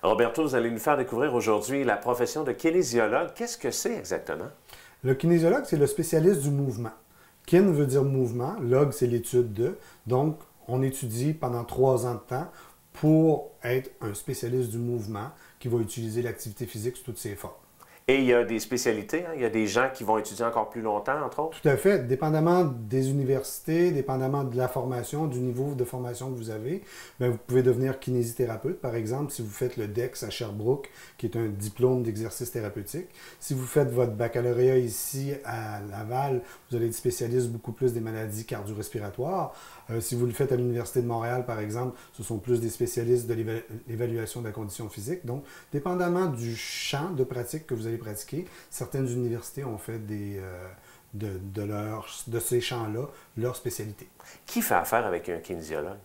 Roberto, vous allez nous faire découvrir aujourd'hui la profession de kinésiologue. Qu'est-ce que c'est exactement? Le kinésiologue, c'est le spécialiste du mouvement. Kin veut dire mouvement, log, c'est l'étude de. Donc, on étudie pendant 3 ans de temps pour être un spécialiste du mouvement qui va utiliser l'activité physique sous toutes ses formes. Et il y a des spécialités, hein? Il y a des gens qui vont étudier encore plus longtemps, entre autres? Tout à fait. Dépendamment des universités, dépendamment de la formation, du niveau de formation que vous avez, bien, vous pouvez devenir kinésithérapeute. Par exemple, si vous faites le DEX à Sherbrooke, qui est un diplôme d'exercice thérapeutique. Si vous faites votre baccalauréat ici à Laval, vous allez être spécialiste beaucoup plus des maladies cardio-respiratoires. Si vous le faites à l'Université de Montréal, par exemple, ce sont plus des spécialistes de l'évaluation de la condition physique. Donc, dépendamment du champ de pratique que vous allez pratiquer, certaines universités ont fait de ces champs-là leur spécialité. Qui fait affaire avec un kinésiologue?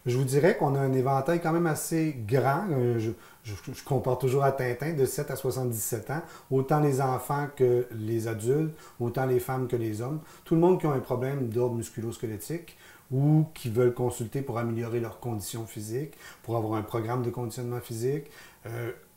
Je vous dirais qu'on a un éventail quand même assez grand. Je compare toujours à Tintin, de 7 à 77 ans. Autant les enfants que les adultes, autant les femmes que les hommes. Tout le monde qui a un problème d'ordre musculo-squelettique ou qui veulent consulter pour améliorer leurs conditions physiques, pour avoir un programme de conditionnement physique.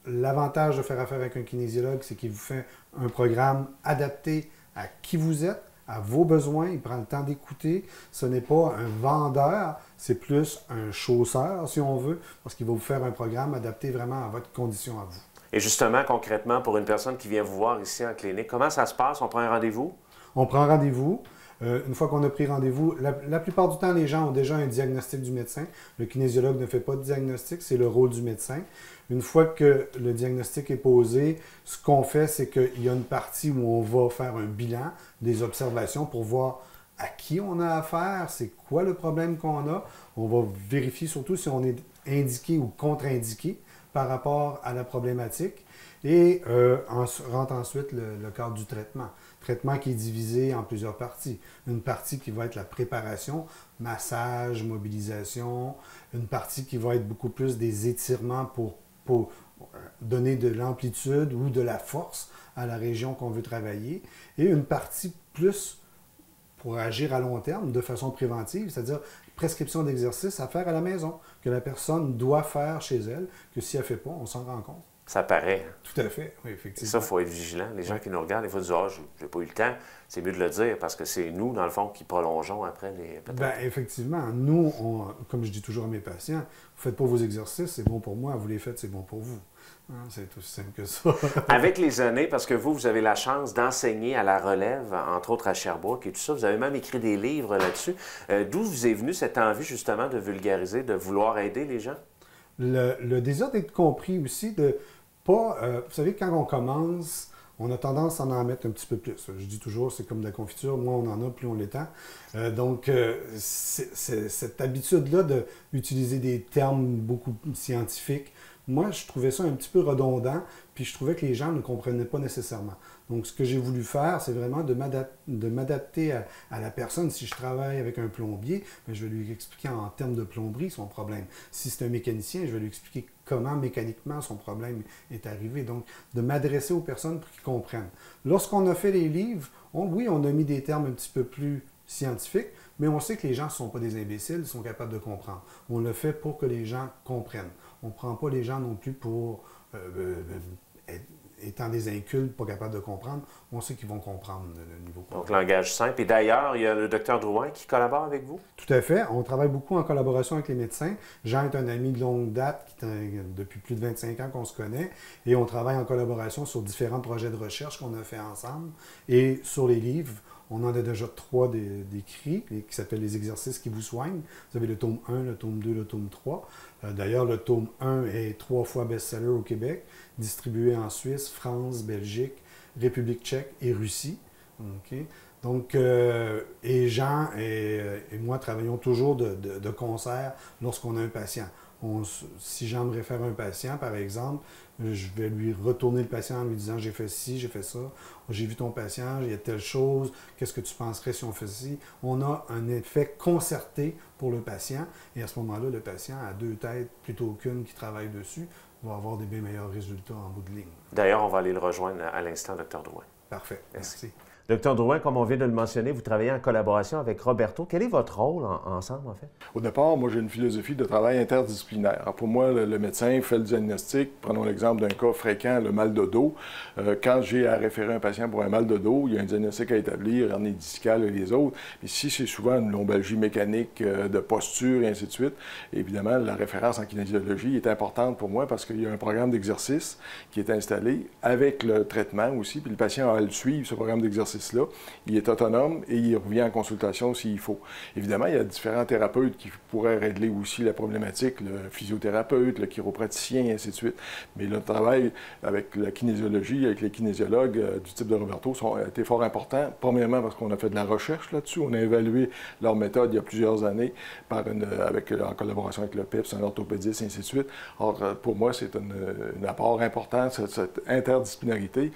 L'avantage de faire affaire avec un kinésiologue, c'est qu'il vous fait un programme adapté à qui vous êtes, à vos besoins. Il prend le temps d'écouter. Ce n'est pas un vendeur, c'est plus un chausseur, si on veut, parce qu'il va vous faire un programme adapté vraiment à votre condition à vous. Et justement, concrètement, pour une personne qui vient vous voir ici en clinique, comment ça se passe? On prend un rendez-vous? On prend rendez-vous. Une fois qu'on a pris rendez-vous, la plupart du temps, les gens ont déjà un diagnostic du médecin. Le kinésiologue ne fait pas de diagnostic, c'est le rôle du médecin. Une fois que le diagnostic est posé, ce qu'on fait, c'est qu'il y a une partie où on va faire un bilan, des observations pour voir à qui on a affaire, c'est quoi le problème qu'on a. On va vérifier surtout si on est indiqué ou contre-indiqué par rapport à la problématique. Et rentre ensuite le cadre du traitement. Traitement qui est divisé en plusieurs parties. Une partie qui va être la préparation, massage, mobilisation. Une partie qui va être beaucoup plus des étirements pour donner de l'amplitude ou de la force à la région qu'on veut travailler. Et une partie plus pour agir à long terme, de façon préventive, c'est-à-dire prescription d'exercices à faire à la maison, que la personne doit faire chez elle, que si elle ne fait pas, on s'en rend compte. Ça paraît. Hein? Tout à fait, oui, effectivement. Et ça, il faut être vigilant. Les gens qui nous regardent, des fois, disent « Ah, j'ai pas eu le temps ». C'est mieux de le dire parce que c'est nous, dans le fond, qui prolongeons après les... Bien, effectivement. Nous, comme je dis toujours à mes patients, vous ne faites pas vos exercices, c'est bon pour moi, vous les faites, c'est bon pour vous. Hein, c'est aussi simple que ça. Avec les années, parce que vous avez la chance d'enseigner à la relève, entre autres à Sherbrooke et tout ça, vous avez même écrit des livres là-dessus. D'où vous est venue cette envie, justement, de vulgariser, de vouloir aider les gens? Le désir d'être compris aussi, de pas... vous savez, quand on commence, on a tendance à en mettre un petit peu plus. Je dis toujours, c'est comme de la confiture, moins on en a, plus on l'étend. Donc, cette habitude-là d'utiliser des termes beaucoup scientifiques, moi, je trouvais ça un petit peu redondant, puis je trouvais que les gens ne comprenaient pas nécessairement. Donc, ce que j'ai voulu faire, c'est vraiment de m'adapter à la personne. Si je travaille avec un plombier, bien, je vais lui expliquer en termes de plomberie son problème. Si c'est un mécanicien, je vais lui expliquer comment mécaniquement son problème est arrivé. Donc, de m'adresser aux personnes pour qu'ils comprennent. Lorsqu'on a fait les livres, oui, on a mis des termes un petit peu plus scientifiques, mais on sait que les gens ne sont pas des imbéciles, ils sont capables de comprendre. On le fait pour que les gens comprennent. On ne prend pas les gens non plus pour étant des incultes, pas capables de comprendre. On sait qu'ils vont comprendre le niveau. Donc, langage simple. Et d'ailleurs, il y a le docteur Drouin qui collabore avec vous? Tout à fait. On travaille beaucoup en collaboration avec les médecins. Jean est un ami de longue date, depuis plus de 25 ans qu'on se connaît, et on travaille en collaboration sur différents projets de recherche qu'on a fait ensemble. Et sur les livres, on en a déjà 3 d'écrits, qui s'appellent Les exercices qui vous soignent. Vous avez le tome 1, le tome 2, le tome 3. D'ailleurs, le tome 1 est 3 fois best-seller au Québec, distribué en Suisse, France, Belgique, République tchèque et Russie. Okay. Donc, et Jean et moi travaillons toujours de concert lorsqu'on a un patient. Si Jean me réfère un patient, par exemple, je vais lui retourner le patient en lui disant « J'ai fait ci, j'ai fait ça, j'ai vu ton patient, il y a telle chose, qu'est-ce que tu penserais si on fait ci? » On a un effet concerté pour le patient et à ce moment-là, le patient a 2 têtes plutôt qu'une qui travaille dessus, va avoir des bien meilleurs résultats en bout de ligne. D'ailleurs, on va aller le rejoindre à l'instant, Dr. Drouin. Parfait. Merci. Docteur Drouin, comme on vient de le mentionner, vous travaillez en collaboration avec Roberto. Quel est votre rôle ensemble, en fait? Au départ, moi, j'ai une philosophie de travail interdisciplinaire. Alors, pour moi, le médecin fait le diagnostic. Prenons l'exemple d'un cas fréquent, le mal de dos. Quand j'ai à référer un patient pour un mal de dos, il y a un diagnostic à établir, hernie discale et les autres. Mais si c'est souvent une lombalgie mécanique de posture et ainsi de suite, évidemment, la référence en kinésiologie est importante pour moi parce qu'il y a un programme d'exercice qui est installé avec le traitement aussi, puis le patient a à le suivre, ce programme d'exercice-là. Il est autonome et il revient en consultation s'il faut. Évidemment, il y a différents thérapeutes qui pourraient régler aussi la problématique, le physiothérapeute, le chiropraticien, et ainsi de suite. Mais le travail avec la kinésiologie, avec les kinésiologues du type de Roberto a été fort important. Premièrement, parce qu'on a fait de la recherche là-dessus. On a évalué leur méthode il y a plusieurs années en collaboration avec le PEPS, un orthopédiste, et ainsi de suite. Or, pour moi, c'est un apport important, cette interdisciplinarité.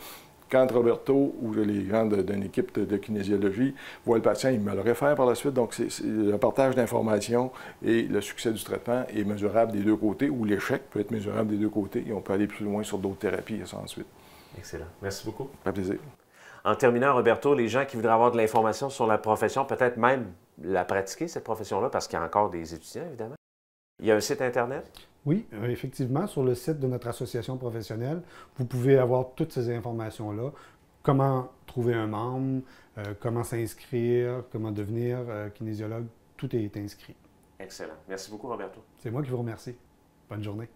Quand Roberto ou les gens d'une équipe de kinésiologie voient le patient, ils me le réfèrent par la suite. Donc, le partage d'informations et le succès du traitement est mesurable des deux côtés, ou l'échec peut être mesurable des deux côtés, et on peut aller plus loin sur d'autres thérapies et ça ensuite. Excellent. Merci beaucoup. Ça fait plaisir. En terminant, Roberto, les gens qui voudraient avoir de l'information sur la profession, peut-être même la pratiquer, cette profession-là, parce qu'il y a encore des étudiants, évidemment. Il y a un site Internet? Oui, effectivement, sur le site de notre association professionnelle, vous pouvez avoir toutes ces informations-là. Comment trouver un membre, comment s'inscrire, comment devenir kinésiologue, tout est inscrit. Excellent. Merci beaucoup, Roberto. C'est moi qui vous remercie. Bonne journée.